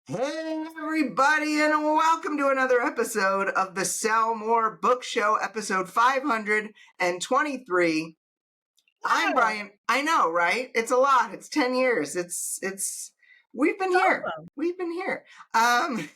Hey, everybody, and welcome to another episode of the Sell More Book Show, episode 523. I'm Brian. I know, right? It's a lot. It's 10 years. We've been here. Awesome. We've been here. I'm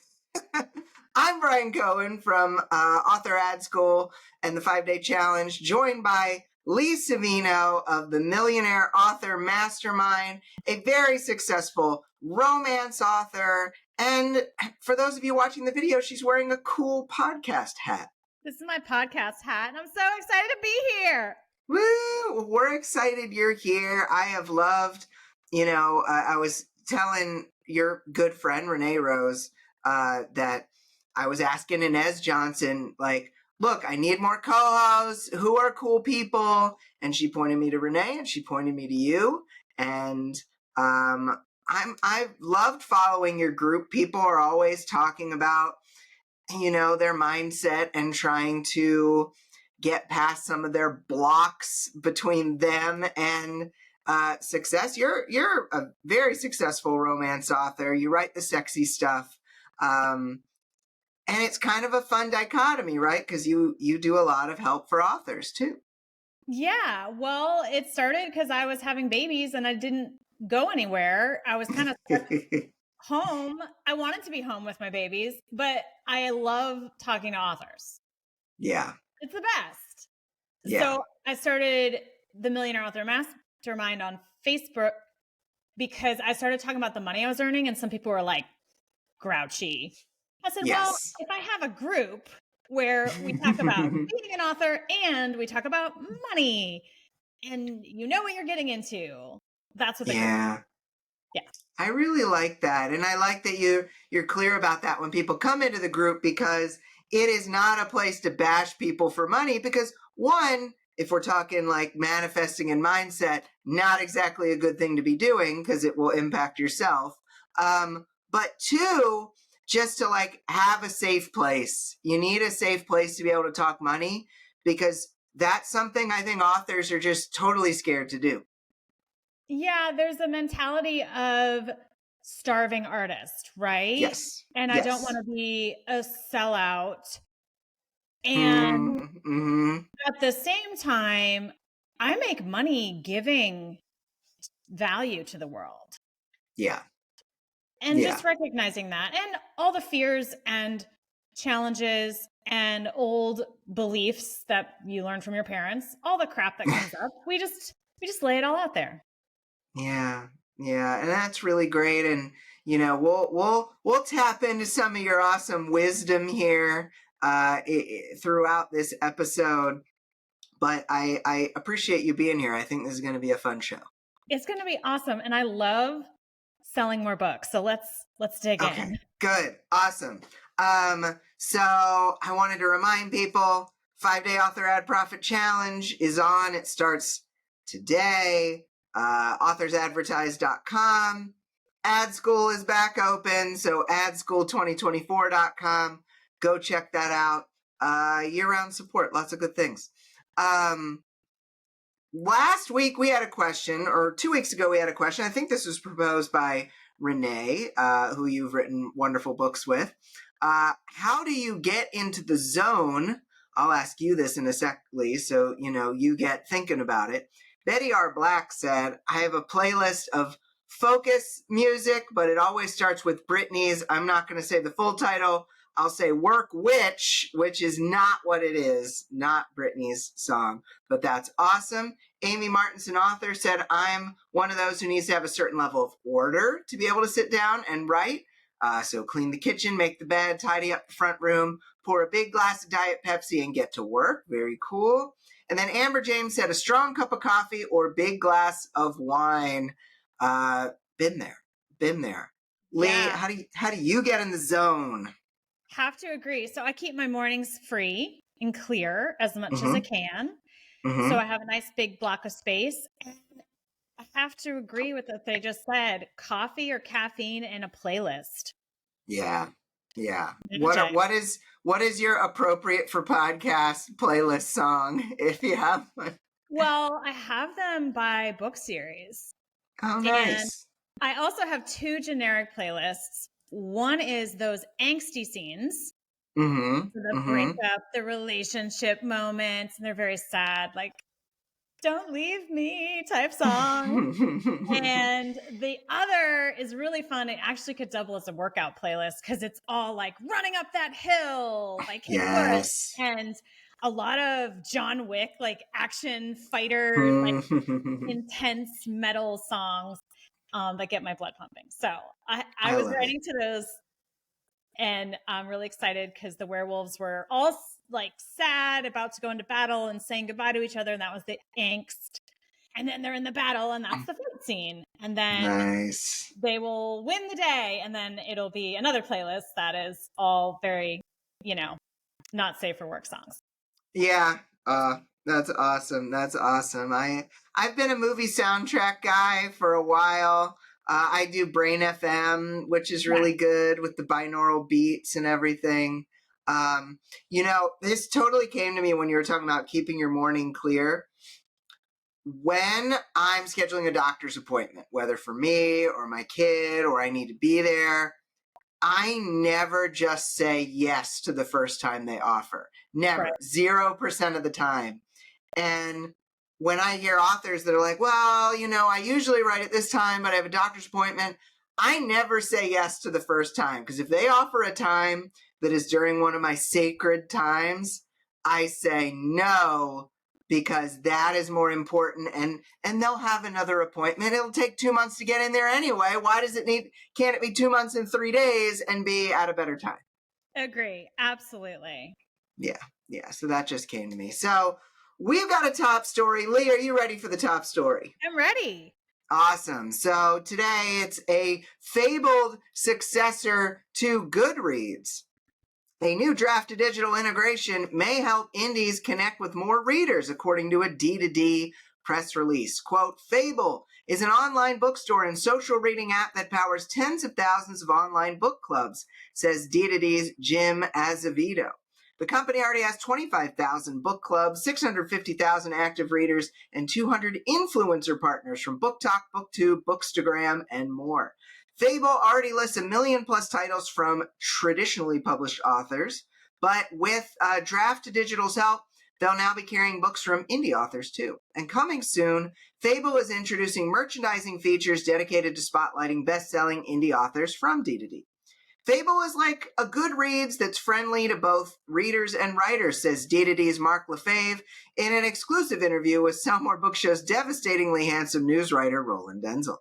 Brian Cohen from Author Ad School and the 5-Day Challenge, joined by Lee Savino of the Millionaire Author Mastermind, a very successful romance author. And for those of you watching the video, she's wearing a cool podcast hat. This is my podcast hat, and I'm so excited to be here. Woo! We're excited you're here. I have loved, I was telling your good friend, Renee Rose, that I was asking Inez Johnson, like, look, I need more co-hosts. Who are cool people? And she pointed me to Renee, and she pointed me to you. And I've loved following your group. People are always talking about, their mindset and trying to get past some of their blocks between them and success. You're a very successful romance author. You write the sexy stuff. And it's kind of a fun dichotomy, right? Because you do a lot of help for authors too. Yeah, well, it started because I was having babies and I didn't go anywhere. I was kind of stuck home. I wanted to be home with my babies, but I love talking to authors. Yeah. It's the best. Yeah. So I started the Millionaire Author Mastermind on Facebook because I started talking about the money I was earning, and some people were like grouchy. I said, well, if I have a group where we talk about being an author and we talk about money and you know what you're getting into, that's what the group is. Yeah. I really like that. And I like that you're clear about that when people come into the group, because it is not a place to bash people for money, because one, if we're talking like manifesting and mindset, not exactly a good thing to be doing because it will impact yourself. But two, just to like have a safe place. You need a safe place to be able to talk money, because that's something I think authors are just totally scared to do. Yeah, there's a mentality of starving artist, right? Yes. And I don't want to be a sellout. And at the same time, I make money giving value to the world. Yeah. And just recognizing that, and all the fears and challenges and old beliefs that you learn from your parents, all the crap that comes up, we just lay it all out there. Yeah. Yeah. And that's really great. And, we'll tap into some of your awesome wisdom here throughout this episode. But I appreciate you being here. I think this is going to be a fun show. It's going to be awesome. And I love selling more books. So let's dig in. Good. Awesome. So I wanted to remind people, 5-Day Author Ad Profit Challenge is on. It starts today. AuthorsAdvertise.com. Ad School is back open. So adschool2024.com. Go check that out. Year-round support. Lots of good things. Last week we had a question, or 2 weeks ago we had a question. I think this was proposed by Renee, who you've written wonderful books with. How do you get into the zone? I'll ask you this in a sec, Lee, so you get thinking about it. Betty R. Black said, I have a playlist of focus music, but it always starts with Britney's. I'm not going to say the full title. I'll say Work which is not what it is, not Britney's song, but that's awesome. Amy Martinson, author, said, I'm one of those who needs to have a certain level of order to be able to sit down and write. So clean the kitchen, make the bed, tidy up the front room, pour a big glass of Diet Pepsi and get to work. Very cool. And then Amber James said, a strong cup of coffee or big glass of wine. Been there. Lee, how do you get in the zone? Have to agree. So I keep my mornings free and clear as much as I can. So I have a nice big block of space. And I have to agree with what they just said. Coffee or caffeine in a playlist. Yeah. What is your appropriate for podcast playlist song, if you have one? Well, I have them by book series. Oh, nice. And I also have 2 generic playlists. One is those angsty scenes, Mm-hmm. the Mm-hmm. breakup, the relationship moments, and they're very sad, like "Don't leave me" type songs. And the other is really fun. It actually could double as a workout playlist because it's all like "Running Up That Hill" by Kate Bush Yes. and a lot of John Wick, like action fighter, like I intense metal songs that get my blood pumping. So I was love it. writing to those, and I'm really excited because the werewolves were all like sad, about to go into battle and saying goodbye to each other, and that was the angst. And then they're in the battle, and that's the fight scene. And then Nice. they will win the day, and then it'll be another playlist that is all very, not safe for work songs. Yeah. That's awesome. That's awesome. I've been a movie soundtrack guy for a while. I do Brain FM, which is really good with the binaural beats and everything. This totally came to me when you were talking about keeping your morning clear. When I'm scheduling a doctor's appointment, whether for me or my kid or I need to be there, I never just say yes to the first time they offer. Never. Right. 0% of the time. And when I hear authors that are like, well, I usually write at this time, but I have a doctor's appointment, I never say yes to the first time. Because if they offer a time that is during one of my sacred times, I say no, because that is more important, and they'll have another appointment. It'll take 2 months to get in there anyway. Why does it can't it be 2 months and 3 days and be at a better time? Agree. Absolutely. Yeah. So that just came to me. So we've got a top story. Lee, are you ready for the top story? I'm ready. Awesome. So today it's a fabled successor to Goodreads. A new draft-to-digital integration may help indies connect with more readers, according to a D2D press release. Quote, Fable is an online bookstore and social reading app that powers tens of thousands of online book clubs, says D2D's Jim Azevedo. The company already has 25,000 book clubs, 650,000 active readers, and 200 influencer partners from BookTok, BookTube, Bookstagram, and more. Fable already lists 1 million plus titles from traditionally published authors, but with Draft to Digital's help, they'll now be carrying books from indie authors too. And coming soon, Fable is introducing merchandising features dedicated to spotlighting best-selling indie authors from D2D. Fable is like a Goodreads that's friendly to both readers and writers, says D2D's Mark Lefebvre in an exclusive interview with Sell More Book Show's devastatingly handsome news writer Roland Denzel.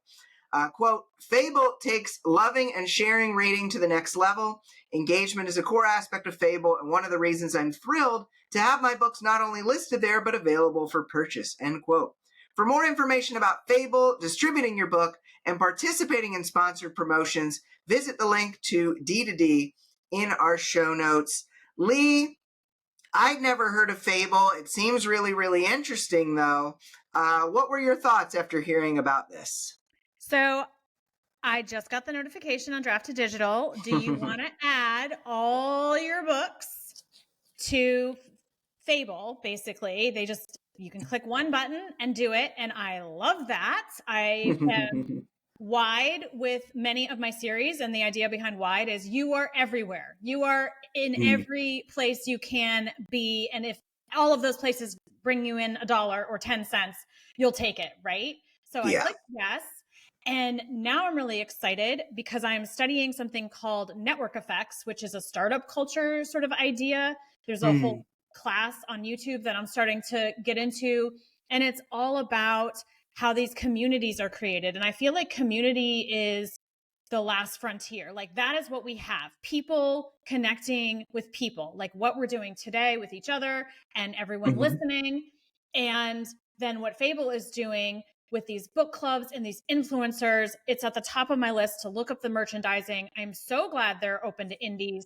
Quote, Fable takes loving and sharing reading to the next level. Engagement is a core aspect of Fable, and one of the reasons I'm thrilled to have my books not only listed there, but available for purchase, end quote. For more information about Fable, distributing your book, and participating in sponsored promotions, visit the link to D2D in our show notes. Lee, I'd never heard of Fable. It seems really, really interesting, though. What were your thoughts after hearing about this? So I just got the notification on Draft to Digital. Do you want to add all your books to Fable? Basically, you can click one button and do it. And I love that. I am wide with many of my series. And the idea behind wide is you are everywhere. You are in every place you can be. And if all of those places bring you in $1 or 10 cents, you'll take it, right? So I clicked yes. And now I'm really excited because I'm studying something called network effects, which is a startup culture sort of idea. There's a whole class on YouTube that I'm starting to get into, and it's all about how these communities are created. And I feel like community is the last frontier. Like that is what we have. People connecting with people, like what we're doing today with each other and everyone listening. And then what Fable is doing with these book clubs and these influencers, it's at the top of my list to look up the merchandising. I'm so glad they're open to indies.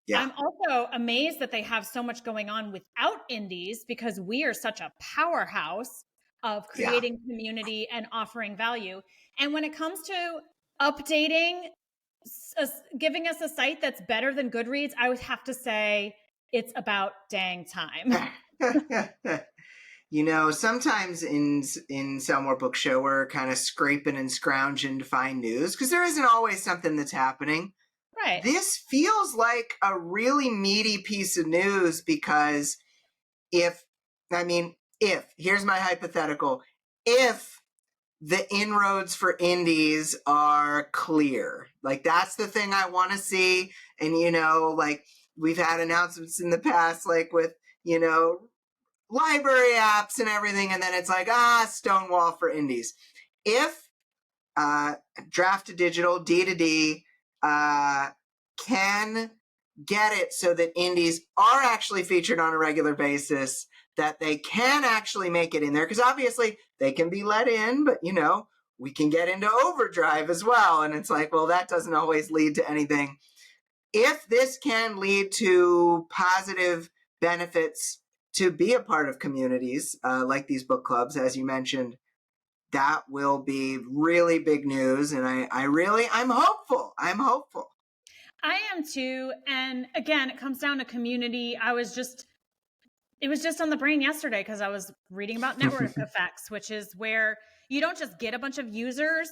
Yeah. I'm also amazed that they have so much going on without indies because we are such a powerhouse of creating community and offering value. And when it comes to updating, giving us a site that's better than Goodreads, I would have to say it's about dang time. Sometimes in Sell More Book Show, we're kind of scraping and scrounging to find news because there isn't always something that's happening. Right. This feels like a really meaty piece of news because here's my hypothetical, if the inroads for indies are clear, like that's the thing I want to see. And, like we've had announcements in the past, like with, library apps and everything. And then it's like, stonewall for indies. If draft to digital, D to D, can get it so that indies are actually featured on a regular basis, that they can actually make it in there. Because obviously they can be let in, but we can get into overdrive as well. And it's like, well, that doesn't always lead to anything. If this can lead to positive benefits to be a part of communities like these book clubs, as you mentioned, that will be really big news. And I'm hopeful. I'm hopeful. I am too. And again, it comes down to community. It was just on the brain yesterday because I was reading about network effects, which is where you don't just get a bunch of users.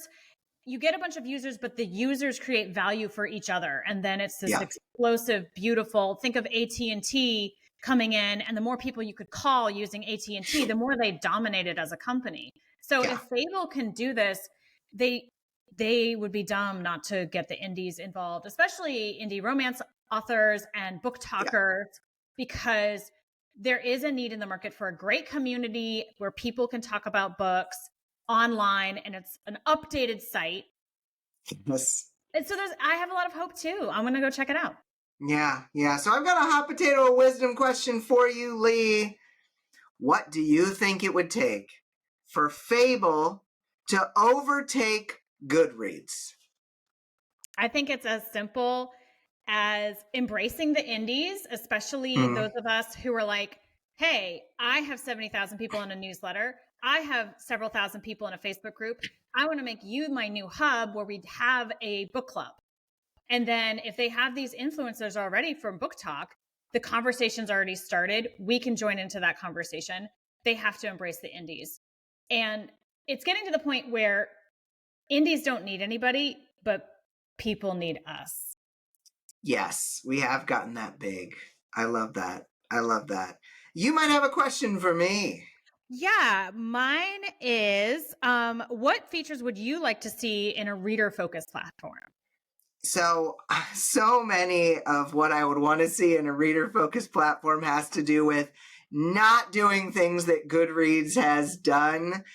You get a bunch of users, but the users create value for each other. And then it's this explosive, beautiful, think of AT&T coming in, and the more people you could call using AT&T, the more they dominated as a company. So if Fable can do this, they would be dumb not to get the indies involved, especially indie romance authors and book talkers, because there is a need in the market for a great community where people can talk about books online, and it's an updated site. Yes. And so I have a lot of hope too. I'm going to go check it out. Yeah. So I've got a hot potato wisdom question for you, Lee. What do you think it would take for Fable to overtake Goodreads? I think it's as simple as embracing the indies, especially those of us who are like, hey, I have 70,000 people in a newsletter. I have several thousand people in a Facebook group. I want to make you my new hub where we have a book club. And then if they have these influencers already from Book Talk, the conversation's already started. We can join into that conversation. They have to embrace the indies. And it's getting to the point where indies don't need anybody, but people need us. Yes, we have gotten that big. I love that. You might have a question for me. Yeah, mine is, what features would you like to see in a reader-focused platform? So many of what I would want to see in a reader-focused platform has to do with not doing things that Goodreads has done.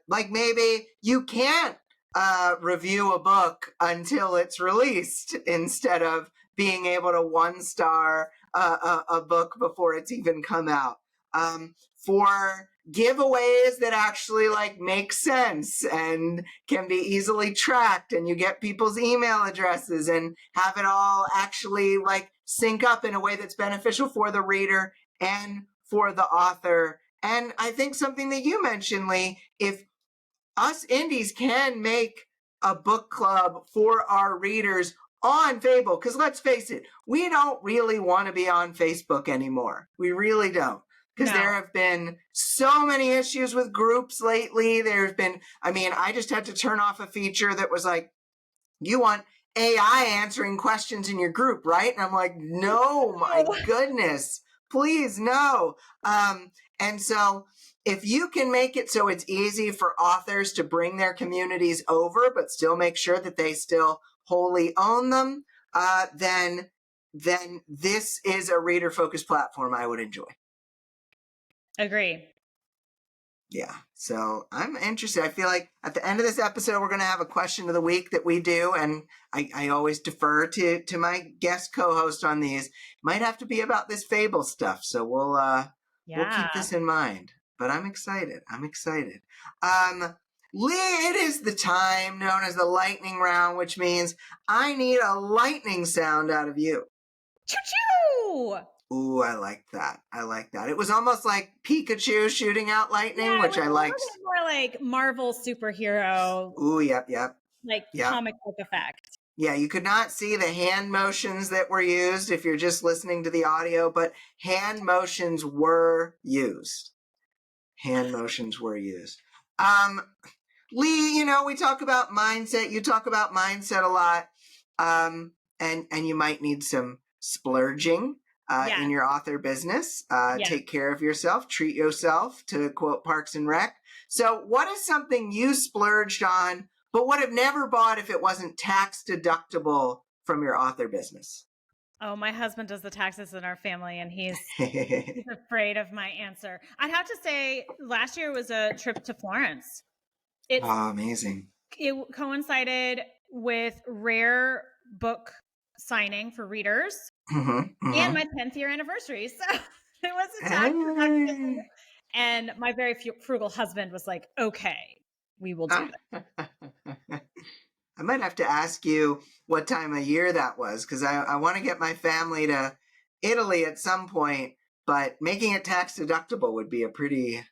Like maybe you can't review a book until it's released instead of being able to 1-star a book before it's even come out. For giveaways that actually make sense and can be easily tracked, and you get people's email addresses and have it all actually sync up in a way that's beneficial for the reader and for the author. And I think something that you mentioned, Lee, if us indies can make a book club for our readers on Fable, because let's face it, we don't really want to be on Facebook anymore. We really don't. Because there have been so many issues with groups lately. I just had to turn off a feature that was like, you want AI answering questions in your group, right? And I'm like, no, my goodness, please, no. And so if you can make it so it's easy for authors to bring their communities over, but still make sure that they still wholly own them, then this is a reader-focused platform I would enjoy. Agree. Yeah, so I'm interested. I feel like at the end of this episode, we're going to have a question of the week that we do, and I always defer to my guest co-host on these. Might have to be about this Fable stuff, so we'll keep this in mind. But I'm excited. Lee, it is the time known as the lightning round, which means I need a lightning sound out of you. Choo-choo! Ooh, I like that. It was almost like Pikachu shooting out lightning, which I liked. More like Marvel superhero. Ooh, yep. Comic book effect. Yeah, you could not see the hand motions that were used if you're just listening to the audio, but hand motions were used. Lee, we talk about mindset. You talk about mindset a lot. and you might need some splurging in your author business. Take care of yourself, treat yourself, to quote Parks and Rec. So what is something you splurged on but would have never bought if it wasn't tax deductible from your author business? Oh, my husband does the taxes in our family, and he's afraid of my answer. I'd have to say last year was a trip to Florence. Amazing. It coincided with rare book signing for readers and my 10th year anniversary. So it was a tax deduction. And my very frugal husband was like, okay, we will do that. I might have to ask you what time of year that was, because I want to get my family to Italy at some point, but making it tax deductible would be a pretty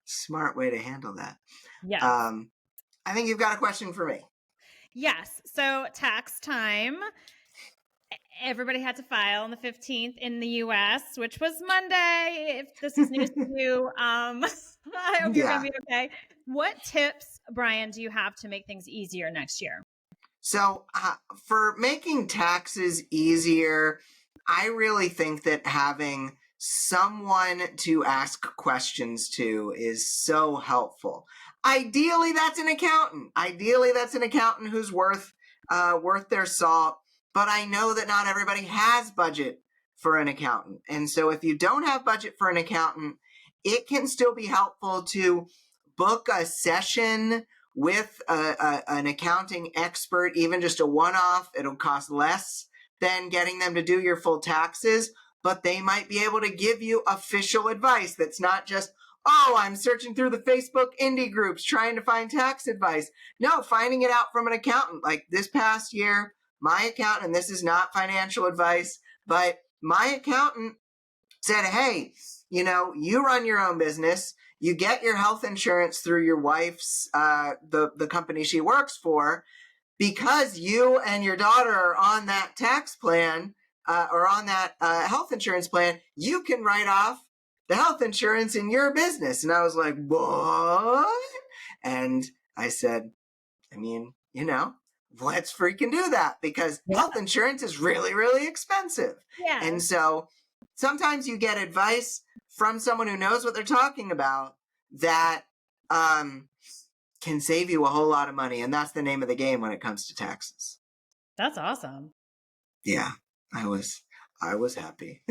smart way to handle that. Yeah. I think you've got a question for me. Yes. So tax time. Everybody had to file on the 15th in the US, which was Monday. If this is news to you, I hope you're going to be okay. What tips, Brian, do you have to make things easier next year? So for making taxes easier, I really think that having someone to ask questions to is so helpful. Ideally, that's an accountant. Ideally, that's an accountant who's worth their salt. But I know that not everybody has budget for an accountant. And so if you don't have budget for an accountant, it can still be helpful to book a session with an accounting expert, even just a one-off. It'll cost less than getting them to do your full taxes, but they might be able to give you official advice that's not just, oh, I'm searching through the Facebook indie groups trying to find tax advice. No, finding it out from an accountant. Like this past year, my accountant, and this is not financial advice, but my accountant said, hey, you run your own business. You get your health insurance through your wife's, the company she works for, because you and your daughter are on that tax plan or on that health insurance plan, you can write off the health insurance in your business. And I was like, what? And I said, let's freaking do that, because health insurance is really, really expensive. Yeah. And so sometimes you get advice from someone who knows what they're talking about that can save you a whole lot of money. And that's the name of the game when it comes to taxes. That's awesome. Yeah, I was happy.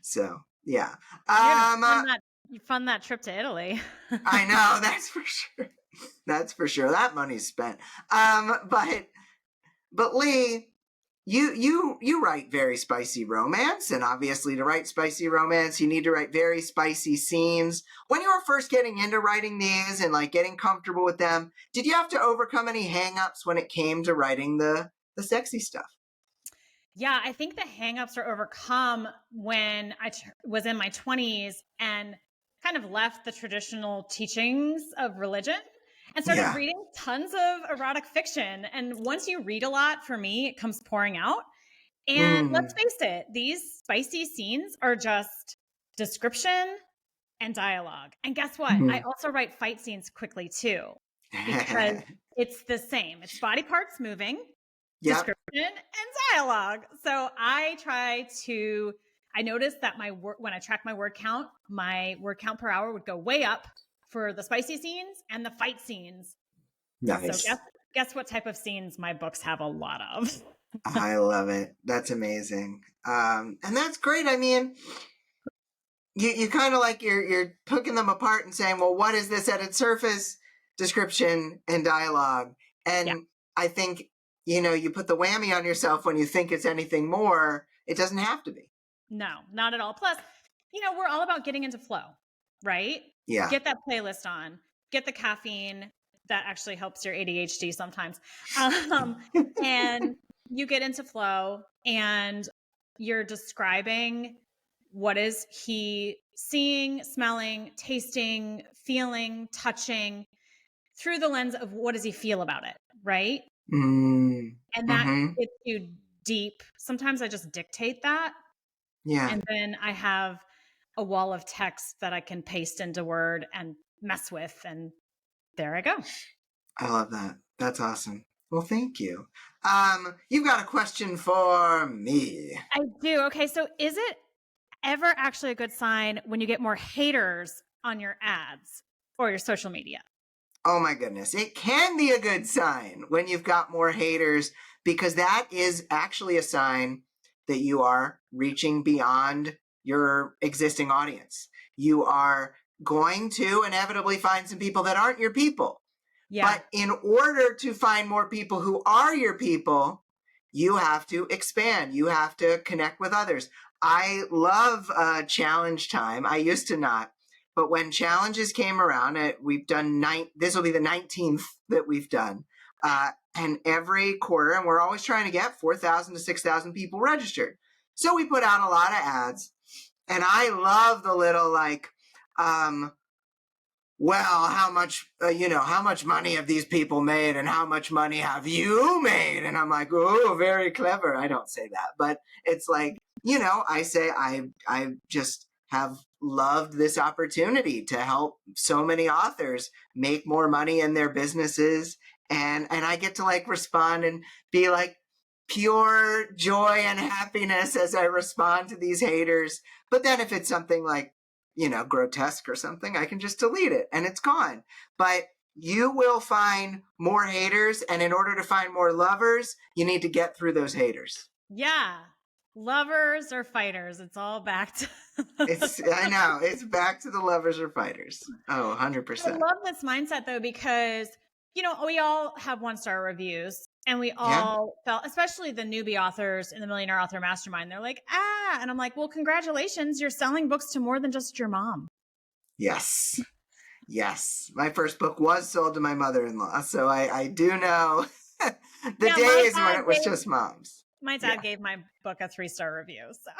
So, yeah. You fund that trip to Italy. I know, that's for sure. That's for sure. That money's spent. But Lee, you write very spicy romance, and obviously to write spicy romance, you need to write very spicy scenes. When you were first getting into writing these and like getting comfortable with them, did you have to overcome any hangups when it came to writing the sexy stuff? Yeah, I think the hangups are overcome when I was in my 20s and kind of left the traditional teachings of religion and started reading tons of erotic fiction. And once you read a lot, for me, it comes pouring out. And let's face it, these spicy scenes are just description and dialogue. And guess what? I also write fight scenes quickly too, because it's the same. It's body parts moving, description and dialogue. So I noticed that when I track my word count per hour would go way up for the spicy scenes and the fight scenes. Nice. So guess what type of scenes my books have a lot of. I love it. That's amazing. And that's great. I mean, you kind of like you're picking them apart and saying, well, what is this at its surface? Description and dialogue. And I think, you put the whammy on yourself when you think it's anything more. It doesn't have to be. No, not at all. Plus, we're all about getting into flow, right? Yeah. Get that playlist on, get the caffeine. That actually helps your ADHD sometimes. And you get into flow and you're describing what is he seeing, smelling, tasting, feeling, touching through the lens of what does he feel about it, right? And that gets you deep. Sometimes I just dictate that. Yeah. And then I have a wall of text that I can paste into Word and mess with, and there I go. I love that. That's awesome. Well, thank you. You've got a question for me. I do. Okay, so is it ever actually a good sign when you get more haters on your ads or your social media? Oh my goodness. It can be a good sign when you've got more haters, because that is actually a sign that you are reaching beyond your existing audience. You are going to inevitably find some people that aren't your people. Yeah. But in order to find more people who are your people, you have to expand. You have to connect with others. I love challenge time. I used to not. But when challenges came around, we've done this will be the 19th that we've done. And every quarter, and we're always trying to get 4,000 to 6,000 people registered. So we put out a lot of ads. And I love the little well, how much money have these people made and how much money have you made? And I'm like, oh, very clever. I don't say that, but it's like, I say I just have loved this opportunity to help so many authors make more money in their businesses. And I get to like respond and be like pure joy and happiness as I respond to these haters. But then if it's something like, grotesque or something, I can just delete it and it's gone. But you will find more haters. And in order to find more lovers, you need to get through those haters. Yeah. Lovers or fighters. It's all back to. I know. It's back to the lovers or fighters. Oh, 100%. I love this mindset though, because, we all have 1-star reviews and we all felt, especially the newbie authors in the Millionaire Author Mastermind, they're like, and I'm like, well, congratulations. You're selling books to more than just your mom. Yes. Yes. My first book was sold to my mother-in-law. So I do know the days when it was just moms. My dad gave my book a 3-star review. So.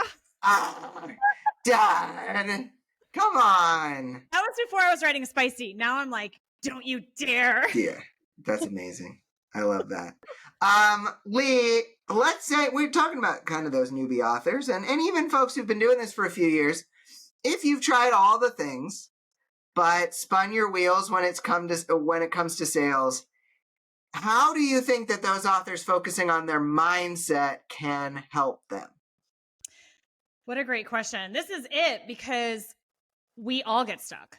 Dad, come on. That was before I was writing spicy. Now I'm like, don't you dare. Yeah, that's amazing. I love that. Lee, let's say we're talking about kind of those newbie authors and even folks who've been doing this for a few years. If you've tried all the things, but spun your wheels when it comes to sales, how do you think that those authors focusing on their mindset can help them? What a great question. This is it, because we all get stuck.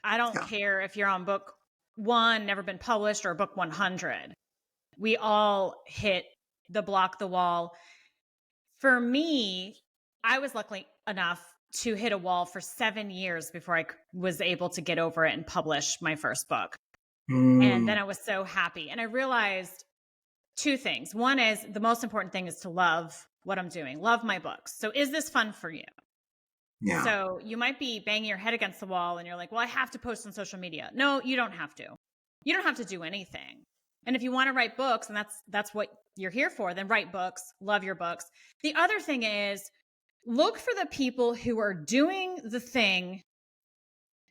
I don't care if you're on book 1, never been published, or book 100. We all hit the block, the wall. For me, I was lucky enough to hit a wall for 7 years before I was able to get over it and publish my first book. And then I was so happy. And I realized 2 things. One is the most important thing is to love what I'm doing, love my books. So is this fun for you? Yeah. So you might be banging your head against the wall and you're like, well, I have to post on social media. No, you don't have to. You don't have to do anything. And if you want to write books and that's what you're here for, then write books, love your books. The other thing is look for the people who are doing the thing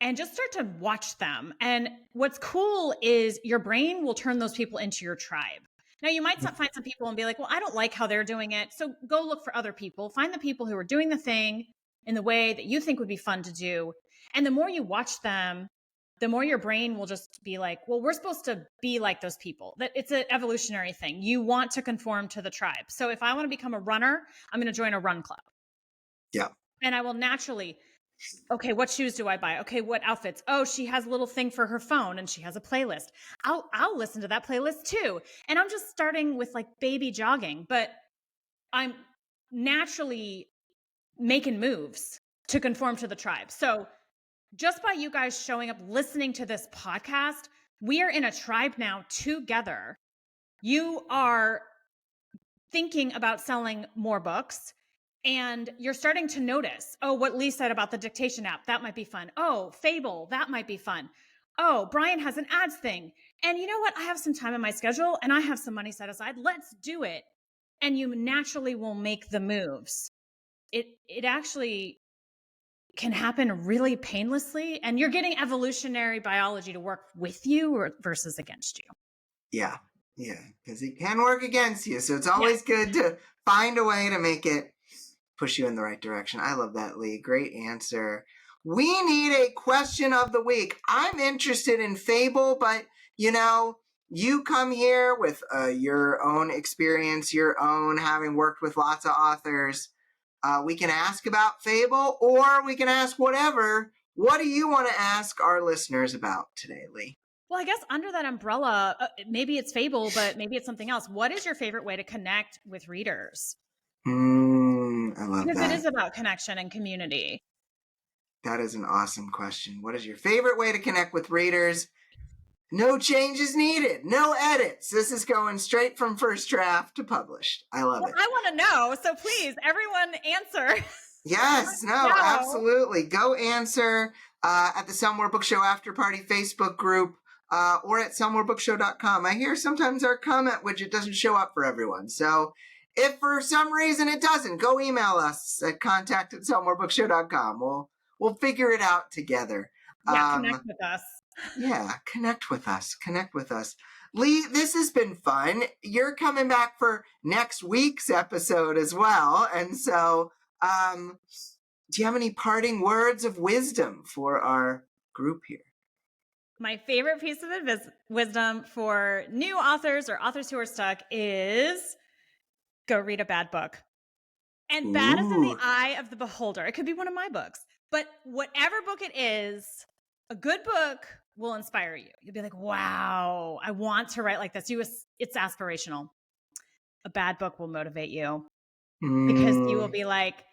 and just start to watch them. And what's cool is your brain will turn those people into your tribe. Now, you might find some people and be like, well, I don't like how they're doing it. So go look for other people. Find the people who are doing the thing in the way that you think would be fun to do. And the more you watch them, the more your brain will just be like, well, we're supposed to be like those people. That it's an evolutionary thing. You want to conform to the tribe. So if I want to become a runner, I'm going to join a run club. Yeah. And I will naturally, okay, what shoes do I buy? Okay, what outfits? Oh, she has a little thing for her phone and she has a playlist. I'll listen to that playlist too. And I'm just starting with like baby jogging, but I'm naturally making moves to conform to the tribe. So just by you guys showing up, listening to this podcast, we are in a tribe now together. You are thinking about selling more books. And you're starting to notice, oh, what Lee said about the dictation app, that might be fun. Oh, Fable, that might be fun. Oh, Brian has an ads thing. And you know what? I have some time in my schedule and I have some money set aside. Let's do it. And you naturally will make the moves. It actually can happen really painlessly. And you're getting evolutionary biology to work with you versus against you. Yeah. Yeah. Because it can work against you. So it's always good to find a way to make it push you in the right direction. I love that, Lee. Great answer. We need a question of the week. I'm interested in Fable, but you come here with your own experience, your own having worked with lots of authors. We can ask about Fable, or we can ask whatever. What do you want to ask our listeners about today, Lee? Well, I guess under that umbrella, maybe it's Fable, but maybe it's something else. What is your favorite way to connect with readers? I love Because that. it is about connection and community. That is an awesome question. What is your favorite way to connect with readers? No changes needed. No edits. This is going straight from first draft to published. I love it. I want to know. So please, everyone answer. Yes, no, absolutely. Go answer at the Sell More Book Show After Party Facebook group or at sellmorebookshow.com. I hear sometimes our comment widget doesn't show up for everyone. So if for some reason it doesn't, go email us at contact@sellmorebookshow.com. We'll figure it out together. Yeah, connect with us. Yeah, connect with us. Connect with us. Lee, this has been fun. You're coming back for next week's episode as well. And so, do you have any parting words of wisdom for our group here? My favorite piece of wisdom for new authors or authors who are stuck is go read a bad book. And bad is in the eye of the beholder. It could be one of my books. But whatever book it is, a good book will inspire you. You'll be like, wow, I want to write like this. It's aspirational. A bad book will motivate you because you will be like,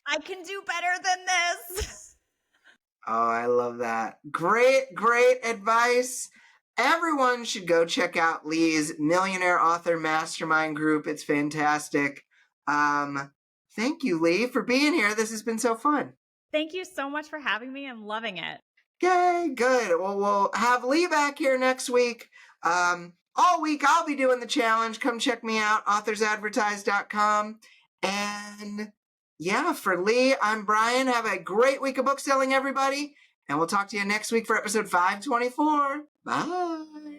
I can do better than this. Oh, I love that. Great advice. Everyone should go check out Lee's Millionaire Author Mastermind group. It's fantastic. Thank you, Lee, for being here. This has been so fun. Thank you so much for having me. I'm loving it. Yay, good. Well, we'll have Lee back here next week. All week I'll be doing the challenge. Come check me out, authorsadvertise.com. And yeah, for Lee, I'm Brian. Have a great week of book selling, everybody. And we'll talk to you next week for episode 524. Bye.